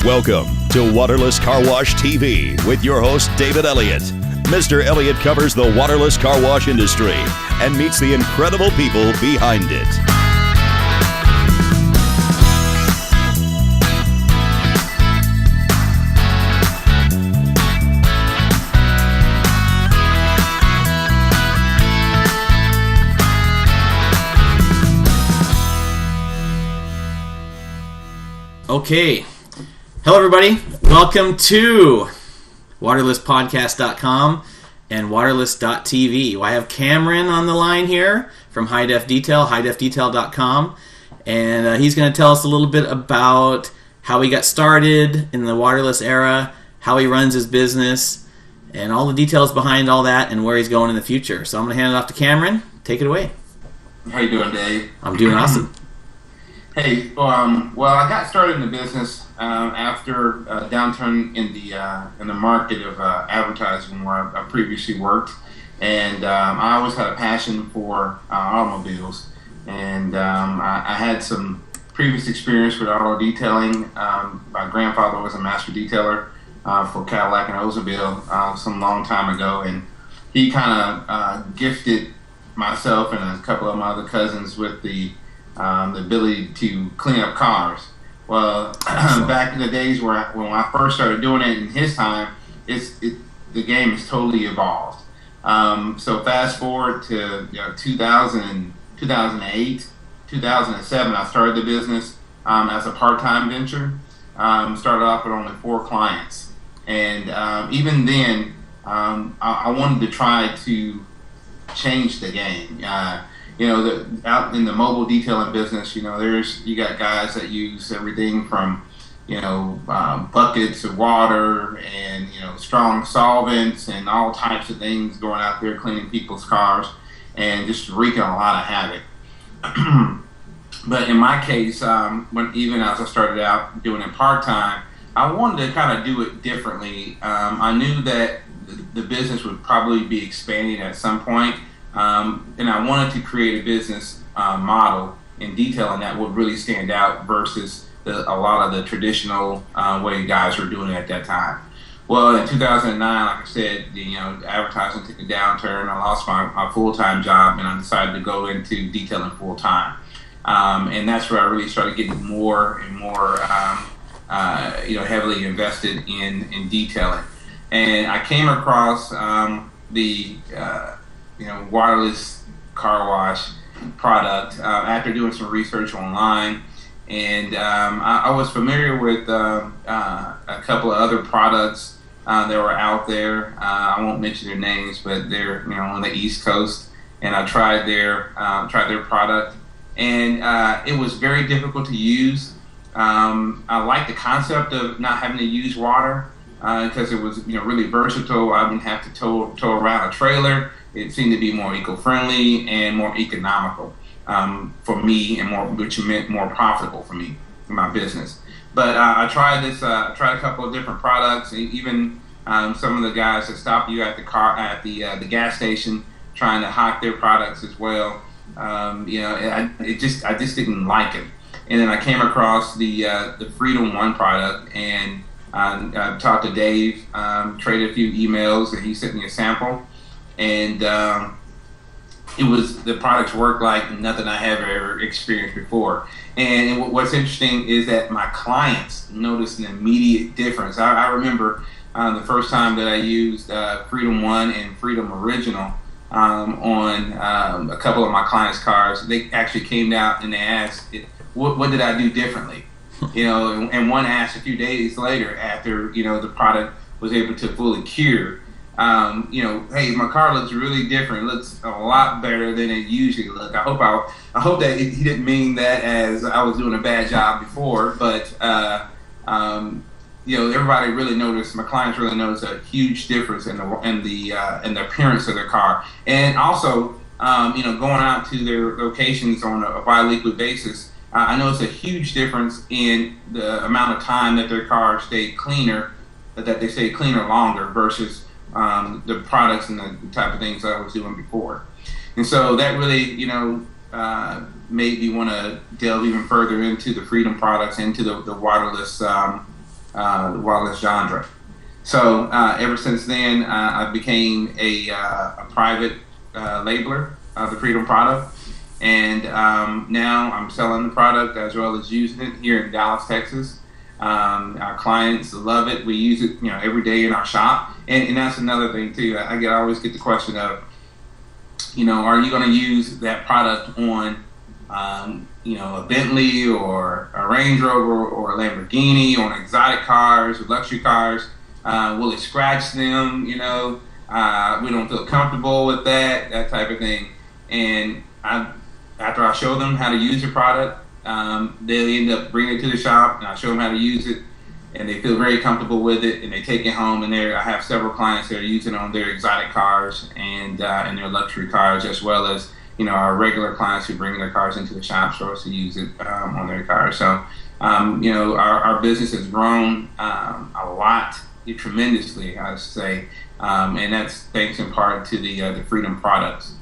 Welcome to Waterless Car Wash TV with your host, David Elliott. Mr. Elliott covers the waterless car wash industry and meets the incredible people behind it. Okay. Hello, everybody. Welcome to waterlesspodcast.com and waterless.tv. Well, I have Cameron on the line here from High Def Detail, highdefdetail.com, and he's going to tell us a little bit about how he got started in the waterless era, how he runs his business, and all the details behind all that and where he's going in the future. So I'm going to hand it off to Cameron. Take it away. How you doing, Dave? I'm doing awesome. Hey, well, I got started in the business after a downturn in the market of advertising where I previously worked, and I always had a passion for automobiles, and I had some previous experience with auto detailing. My grandfather was a master detailer for Cadillac and Oldsmobile some long time ago, and he kind of gifted myself and a couple of my other cousins with the ability to clean up cars. Well, back in the days when I first started doing it in his time, the game has totally evolved. So fast forward to 2000, 2008, 2007, I started the business as a part-time venture. Started off with only 4 clients. And even then, I wanted to try to change the game. Out in the mobile detailing business, you got guys that use everything from, buckets of water and, strong solvents and all types of things going out there cleaning people's cars and just wreaking a lot of havoc. But in my case, even as I started out doing it part-time, I wanted to kind of do it differently. I knew that the business would probably be expanding at some point. And I wanted to create a business model in detailing that would really stand out versus a lot of the traditional way guys were doing it at that time. Well, in 2009, like I said, advertising took a downturn. I lost my full-time job, and I decided to go into detailing full-time. And that's where I really started getting more and more, heavily invested in detailing. And I came across the waterless car wash product after doing some research online, and I was familiar with a couple of other products that were out there. I won't mention their names, but they're on the East Coast, and I tried their product, and it was very difficult to use. I liked the concept of not having to use water because it was really versatile. I didn't have to tow around a trailer. It seemed to be more eco-friendly and more economical for me, and which meant more profitable for me in my business. But I tried this. I tried a couple of different products. Even some of the guys that stop you at the gas station trying to hawk their products as well. I just didn't like it. And then I came across the Freedom One product, and I talked to Dave, traded a few emails, and he sent me a sample. And the products worked like nothing I have ever experienced before. And what's interesting is that my clients noticed an immediate difference. I remember the first time that I used Freedom One and Freedom Original on a couple of my clients' cars. They actually came out and they asked, what did I do differently? And one asked a few days later after, the product was able to fully cure. Hey, my car looks really different. It looks a lot better than it usually looks. I hope that he didn't mean that as I was doing a bad job before, but everybody really noticed. My clients really noticed a huge difference in the appearance of their car, and also going out to their locations on a bi-weekly basis. I noticed a huge difference in the amount of time that their car stayed cleaner, that they stayed cleaner longer versus the products and the type of things that I was doing before. And so that really, made me want to delve even further into the Freedom products, into the waterless the wireless genre. So ever since then, I became a private labeler of the Freedom product, and now I'm selling the product as well as using it here in Dallas, Texas. Our clients love it. We use it, every day in our shop, and that's another thing too. I always get the question of, are you going to use that product on, a Bentley or a Range Rover or a Lamborghini, on exotic cars or luxury cars? Will it scratch them? We don't feel comfortable with that type of thing. And after I show them how to use the product, they end up bringing it to the shop, and I show them how to use it, and they feel very comfortable with it, and they take it home. And I have several clients that are using it on their exotic cars and their luxury cars, as well as our regular clients who bring their cars into the shop for us to use it on their cars. So our business has grown a lot, tremendously, I would say, and that's thanks in part to the Freedom products.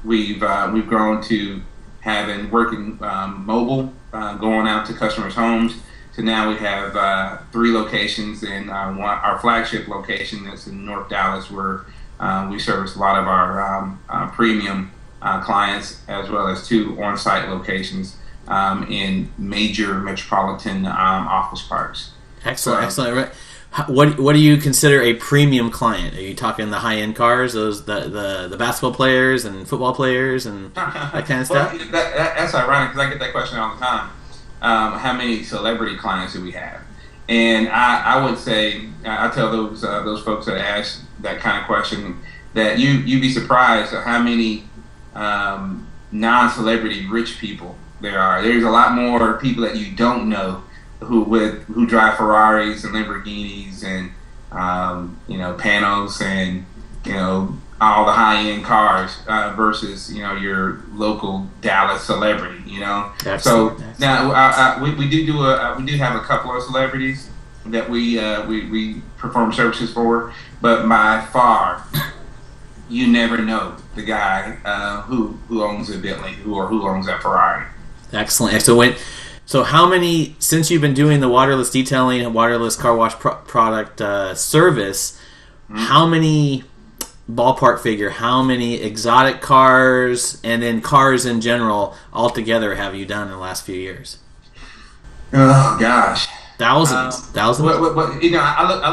We've grown to having working mobile, going out to customers' homes. So now we have 3 locations, and our flagship location that's in North Dallas, where we service a lot of our premium clients, as well as 2 on-site locations in major metropolitan office parks. Excellent. Right. What do you consider a premium client? Are you talking the high-end cars, those the basketball players and football players and that kind of stuff? Well, that's ironic, because I get that question all the time. How many celebrity clients do we have? And I would say, I tell those folks that ask that kind of question that you'd be surprised at how many non-celebrity rich people there are. There's a lot more people that you don't know who drive Ferraris and Lamborghinis and Panos and all the high-end cars versus your local Dallas celebrity. So now we do have a couple of celebrities that we perform services for, but by far you never know the guy who owns a Bentley or who owns a Ferrari. Excellent. So how many, since you've been doing the waterless detailing and waterless car wash product service, how many, ballpark figure, how many exotic cars and then cars in general altogether have you done in the last few years? Oh gosh, thousands. I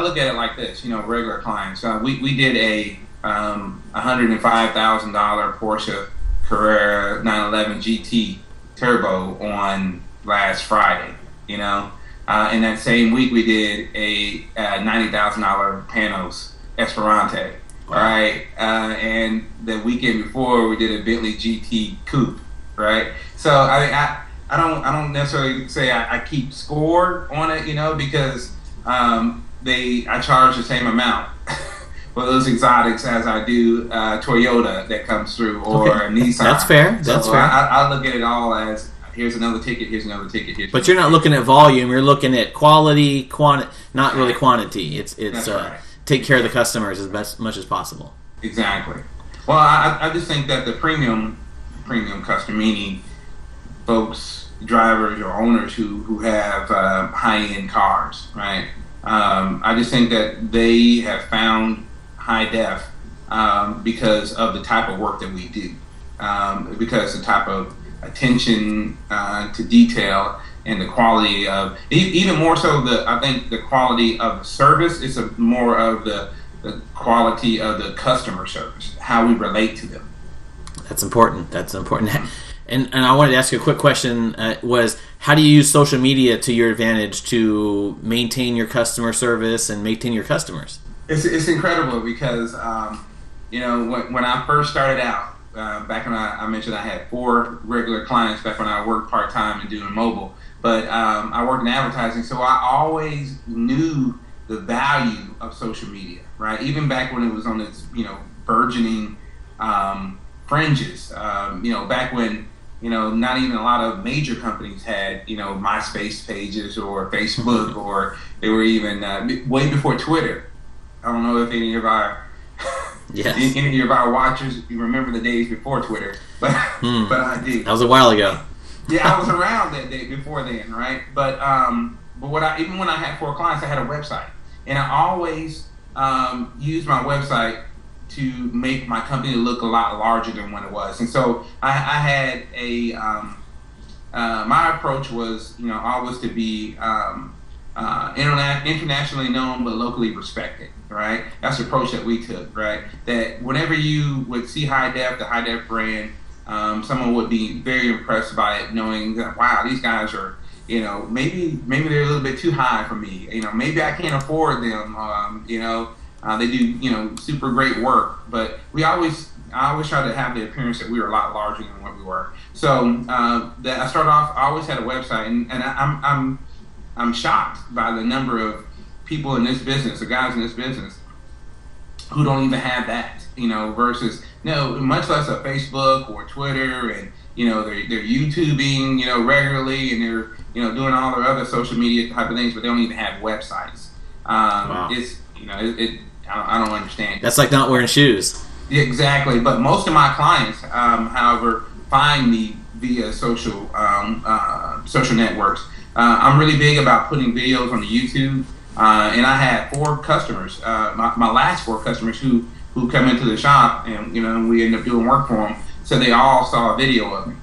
look at it like this. Regular clients. We did a $105,000 Porsche Carrera 911 GT Turbo on last Friday. In that same week we did a $90,000 Panos Esperante. Wow. Right, and the weekend before we did a Bentley GT Coupe. Right, so I don't necessarily say I keep score on it, because I charge the same amount for those exotics as I do Toyota that comes through, or Nissan. That's fair. That's fair. I look at it all as, here's another ticket, here's another ticket. But you're not looking at volume. You're looking at quality, not really quantity. It's right. Take care of the customers as much as possible. Exactly. Well, I just think that the premium customer, meaning folks, drivers or owners who have high-end cars, right? I just think that they have found high def because of the type of work that we do, because the type of attention to detail and the quality of, even more so, I think the quality of the service is more of the quality of the customer service, how we relate to them. That's important. And I wanted to ask you a quick question, was how do you use social media to your advantage to maintain your customer service and maintain your customers? It's incredible because, when I first started out, back when I mentioned I had 4 regular clients back when I worked part-time and doing mobile, but I worked in advertising, so I always knew the value of social media, right? Even back when it was on its, burgeoning fringes, back when, not even a lot of major companies had, MySpace pages or Facebook, or they were even way before Twitter. I don't know if any of our any of our watchers, you remember the days before Twitter, but I do. That was a while ago. Yeah, I was around that day before then, right? But but even when I had 4 clients, I had a website, and I always used my website to make my company look a lot larger than what it was. And so I had my approach was, always to be internationally known but locally respected, right? That's the approach that we took, right? That whenever you would see the High Def brand, someone would be very impressed by it, knowing that, wow, these guys are, maybe they're a little bit too high for me. Maybe I can't afford them. They do, super great work, but I always try to have the appearance that we were a lot larger than what we were. So that I started off. I always had a website, and I'm shocked by the number of people in this business, the guys in this business, who don't even have that. Versus much less a Facebook or Twitter, and they're YouTubing, regularly, and they're doing all their other social media type of things, but they don't even have websites. Wow. It's I don't understand. That's like not wearing shoes. Yeah, exactly. But most of my clients, however, find me via social networks. I'm really big about putting videos on the YouTube, and I had 4 customers. My last 4 customers who come into the shop, and we end up doing work for them. So they all saw a video of me.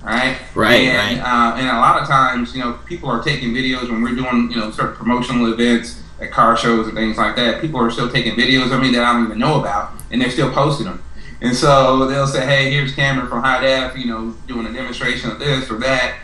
Right. And a lot of times, people are taking videos when we're doing, certain promotional events at car shows and things like that. People are still taking videos of me that I don't even know about, and they're still posting them. And so they'll say, hey, here's Cameron from High Def, doing a demonstration of this or that.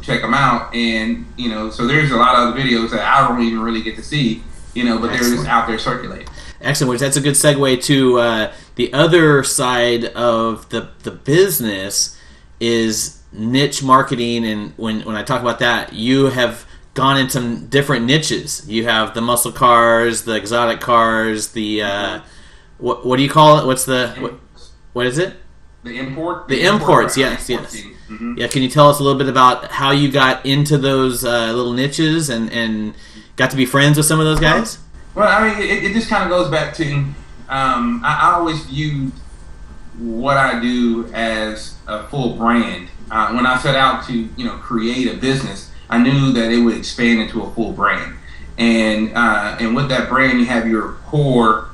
Check them out. And, so there's a lot of other videos that I don't even really get to see, but they're just out there circulating. Excellent, which that's a good segue to the other side of the business is niche marketing. And when I talk about that, you have gone into different niches. You have the muscle cars, the exotic cars, the what do you call it? What is it? The import. The imports. Yes. Mm-hmm. Yeah. Can you tell us a little bit about how you got into those little niches and got to be friends with some of those guys? Well, I mean, it just kind of goes back to I always viewed what I do as a full brand. When I set out to create a business, I knew that it would expand into a full brand, and with that brand, you have your core,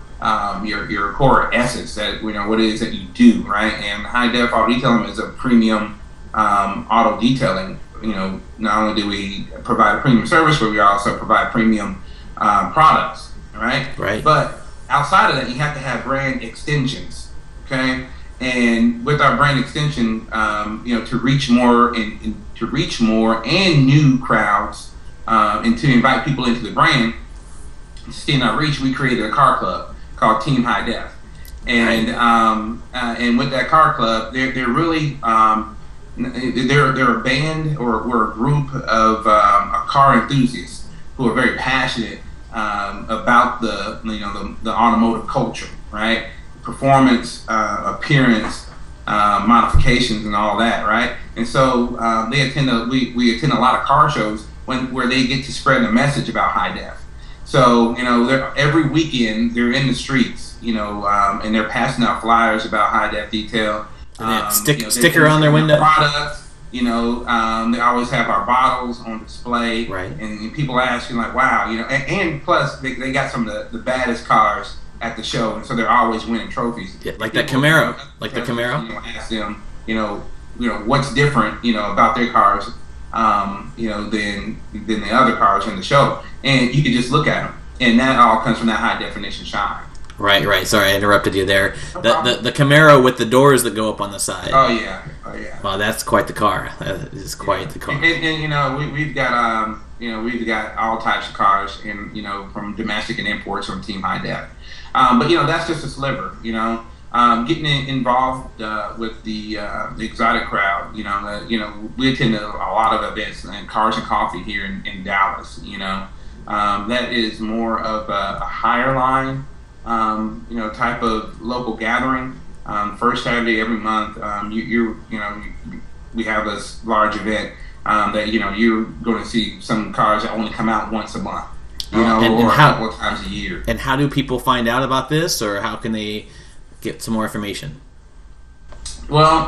your core essence that what it is that you do, right? And High Def Auto Detailing is a premium auto detailing. Not only do we provide a premium service, but we also provide premium products, right? Right. But outside of that, you have to have brand extensions, okay? And with our brand extension, to reach more and new crowds, and to invite people into the brand, to extend our reach, we created a car club called Team High Def, and and with that car club, they're really they're a band or we're a group of car enthusiasts who are very passionate about the automotive culture, right? Performance, appearance, modifications, and all that, right? And so we attend a lot of car shows where they get to spread the message about High Def. So every weekend they're in the streets, and they're passing out flyers about High Def detail. Sticker on their window. Products. They always have our bottles on display, right? And people ask you like, wow, and plus they got some of the baddest cars at the show, and so they're always winning trophies. Yeah, like that Camaro, the Camaro. Ask them, what's different, about their cars, than the other cars in the show, and you can just look at them, and that all comes from that high definition shine. Right. Sorry, I interrupted you there. The Camaro with the doors that go up on the side. Oh yeah. Wow, that's quite the car. That is quite the car. And we've got all types of cars, and from domestic and imports from Team High Def. But that's just a sliver. Getting involved with the exotic crowd. We attend a lot of events and Cars and Coffee here in Dallas. That is more of a higher line, type of local gathering. First Saturday every month, we have this large event that you're going to see some cars that only come out once a month. Or a couple of times a year. And how do people find out about this, or how can they get some more information? Well,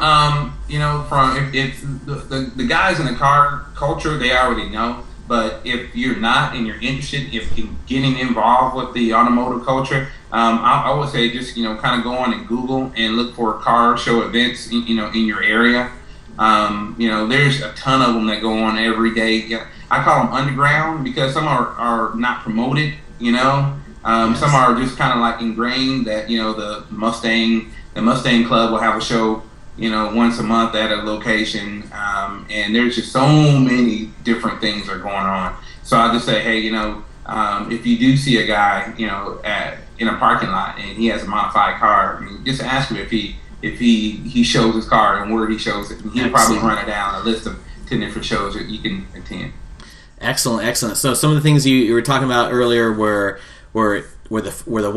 from if the guys in the car culture, they already know. But if you're not and you're interested in getting involved with the automotive culture, I would say just kind of go on and Google and look for car show events in your area. There's a ton of them that go on every day. Yeah, I call them underground because some are not promoted. Yes. Some are just kind of like ingrained that the Mustang Club will have a show once a month at a location, and there's just so many different things that are going on. So I just say, hey, if you do see a guy, in a parking lot and he has a modified car, just ask him if he shows his car and where he shows it. And he'll probably run it down a list of 10 different shows that you can attend. Excellent. So some of the things you were talking about earlier were the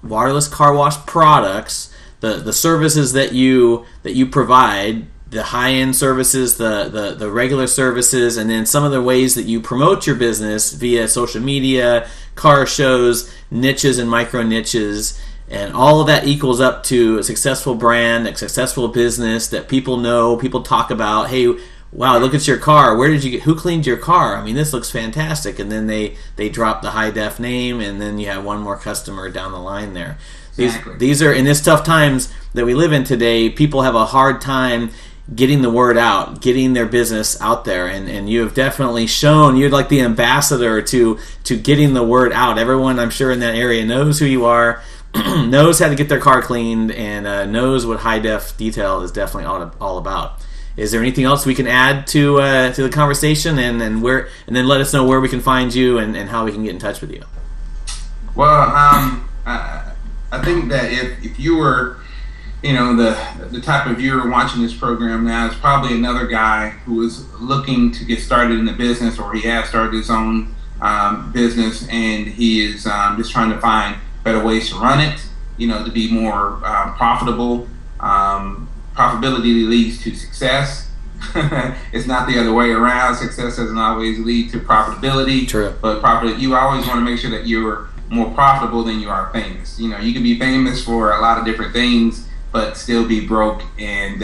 waterless car wash products, the services that you provide, the high-end services, the regular services, and then some of the ways that you promote your business via social media, car shows, niches and micro niches, and all of that equals up to a successful brand, a successful business that people know, people talk about. Hey, wow, look at your car. Who cleaned your car? I mean, this looks fantastic. And then they drop the high def name, and then you have one more customer down the line there. Exactly. These are, in this tough times that we live in today, people have a hard time getting the word out, getting their business out there, and you have definitely shown you're like the ambassador to getting the word out. Everyone, I'm sure, in that area knows who you are, knows how to get their car cleaned, and knows what high def detail is definitely all about. Is there anything else we can add to the conversation, and then let us know where we can find you and how we can get in touch with you? Well, I think that if you were, the type of viewer watching this program now, is probably another guy who is looking to get started in the business, or he has started his own business, and he is just trying to find better ways to run it, to be more profitable. Profitability leads to success. It's not the other way around. Success doesn't always lead to profitability. True. But you always want to make sure that you're more profitable than you are famous. You can be famous for a lot of different things, but still be broke. And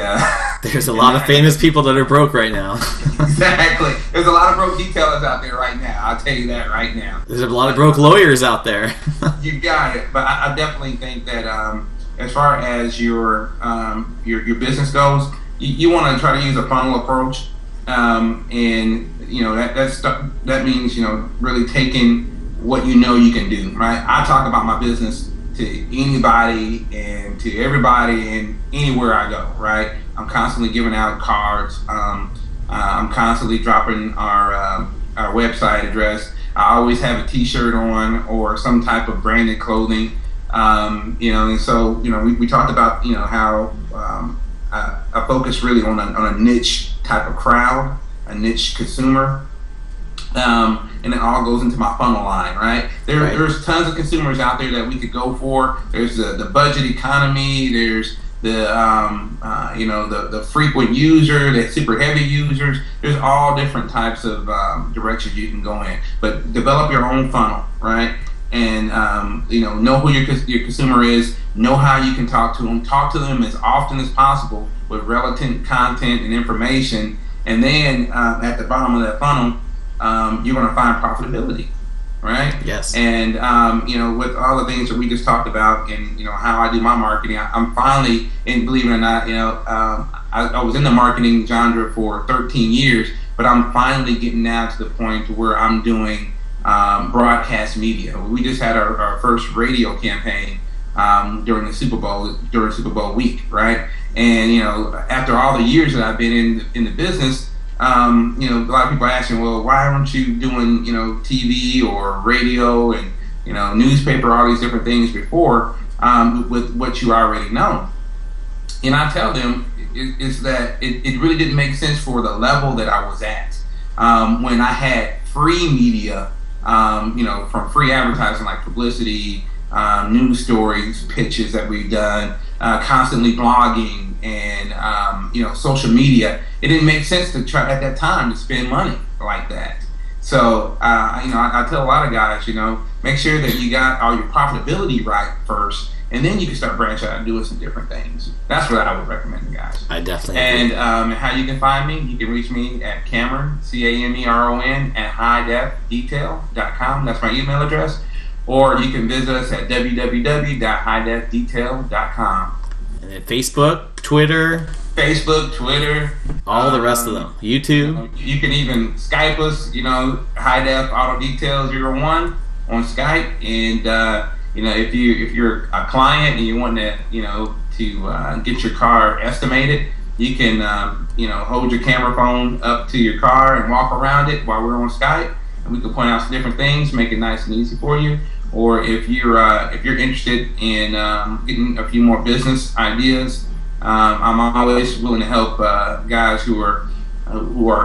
there's a lot of famous people that are broke right now. Exactly. There's a lot of broke detailers out there right now. I'll tell you that right now. There's a lot of broke lawyers out there. You got it. But I definitely think that as far as your business goes, you want to try to use a funnel approach, and that means really taking what you can do. Right? I talk about my business to anybody and to everybody and anywhere I go. Right? I'm constantly giving out cards. I'm constantly dropping our website address. I always have a T-shirt on or some type of branded clothing. And so we talked about how I focus really on a niche type of crowd, a niche consumer, and it all goes into my funnel line, right? There's tons of consumers out there that we could go for. There's the budget economy. There's the frequent user, the super heavy users. There's all different types of directions you can go in, but develop your own funnel, right? And know who your consumer is, know how you can talk to them as often as possible with relevant content and information, and then at the bottom of that funnel, you're going to find profitability, right? Yes. And with all the things that we just talked about, and how I do my marketing, I'm finally, and believe it or not, I was in the marketing genre for 13 years, but I'm finally getting now to the point where I'm doing broadcast media. We just had our first radio campaign during Super Bowl week, right? And after all the years that I've been in the business, a lot of people are asking, well, why aren't you doing TV or radio and newspaper, all these different things before with what you already know? And I tell them is that it really didn't make sense for the level that I was at when I had free media. From free advertising like publicity, news stories, pitches that we've done, constantly blogging, and social media. It didn't make sense to try at that time to spend money like that. So I tell a lot of guys, make sure that you got all your profitability right first, and then you can start branching out and doing some different things. That's what I would recommend to guys. I definitely And agree. how you can find me, you can reach me at Cameron, Cameron, at highdefdetail.com. That's my email address. Or you can visit us at www.highdefdetail.com. And then Facebook, Twitter, all the rest of them. YouTube. You can even Skype us, High Def Auto Detail 01 on Skype. And if you're a client and you want to get your car estimated, you can hold your camera phone up to your car and walk around it while we're on Skype, and we can point out some different things, make it nice and easy for you. Or if you're interested in getting a few more business ideas, I'm always willing to help guys who are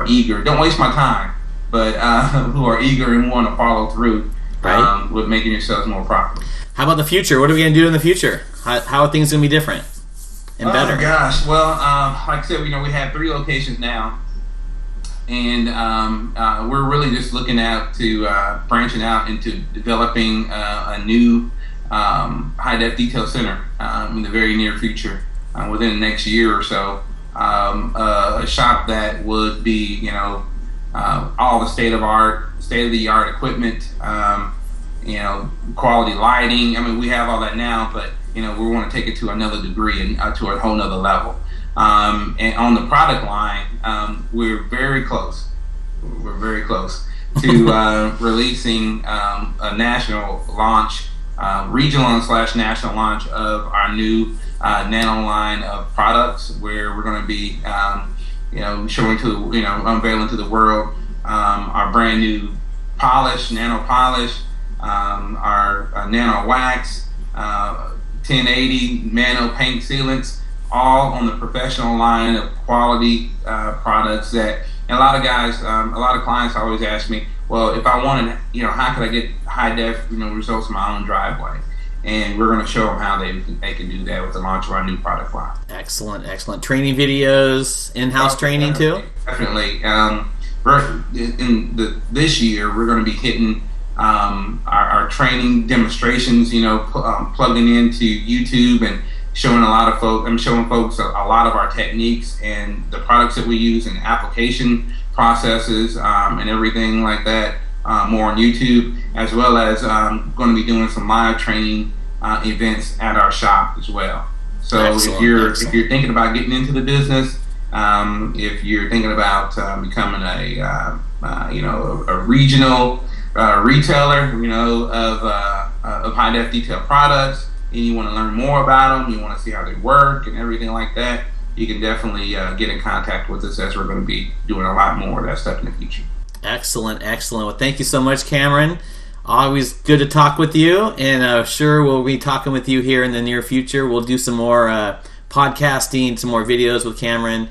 eager. Don't waste my time, but who are eager and want to follow through with making yourselves more profitable. How about the future? What are we going to do in the future? How are things going to be different and better? Oh gosh, well, like I said, we have 3 locations now, and we're really just looking out to branching out into developing a new high def detail center in the very near future, within the next year or so. A shop that would be, all the state of the art equipment, quality lighting. I mean, we have all that now, but we want to take it to another degree and to a whole nother level. And on the product line, we're very close. We're very close to releasing a national launch, regional / national launch of our new nano line of products, where we're going to be, showing to, unveiling to the world our brand new polish, nano polish, our nano wax, 1080 nano paint sealants, all on the professional line of quality products that, and a lot of guys, a lot of clients always ask me, well, if I wanted, how could I get high def, results in my own driveway? And we're going to show them how they can do that with the launch of our new product line. Excellent. Training videos, in-house training too? Definitely. This year, we're going to be hitting our training demonstrations, plugging into YouTube and showing folks a lot of our techniques and the products that we use and application processes and everything like that, more on YouTube, as well as going to be doing some live training events at our shop as well. So if you're thinking about getting into the business, if you're thinking about becoming a regional retailer, of high def detail products, and you want to learn more about them, you want to see how they work and everything like that, you can definitely get in contact with us, as we're going to be doing a lot more of that stuff in the future. Excellent. Well, thank you so much, Cameron. Always good to talk with you, and sure we'll be talking with you here in the near future. We'll do some more podcasting, some more videos with Cameron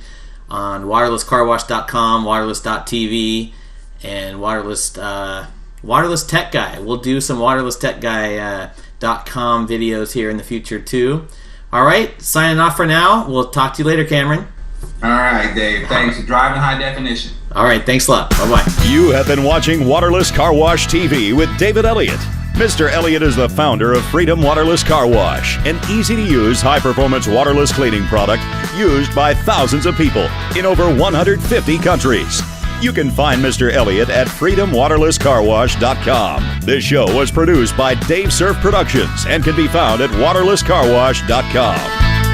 on wirelesscarwash.com, wireless.tv, and wireless tech guy. We'll do some wirelesstechguy.com videos here in the future too. All right, signing off for now. We'll talk to you later, Cameron. All right, Dave. Thanks for driving high definition. All right, thanks a lot. Bye-bye. You have been watching Waterless Car Wash TV with David Elliott. Mr. Elliott is the founder of Freedom Waterless Car Wash, an easy-to-use, high-performance waterless cleaning product used by thousands of people in over 150 countries. You can find Mr. Elliott at freedomwaterlesscarwash.com. This show was produced by Dave Surf Productions and can be found at waterlesscarwash.com.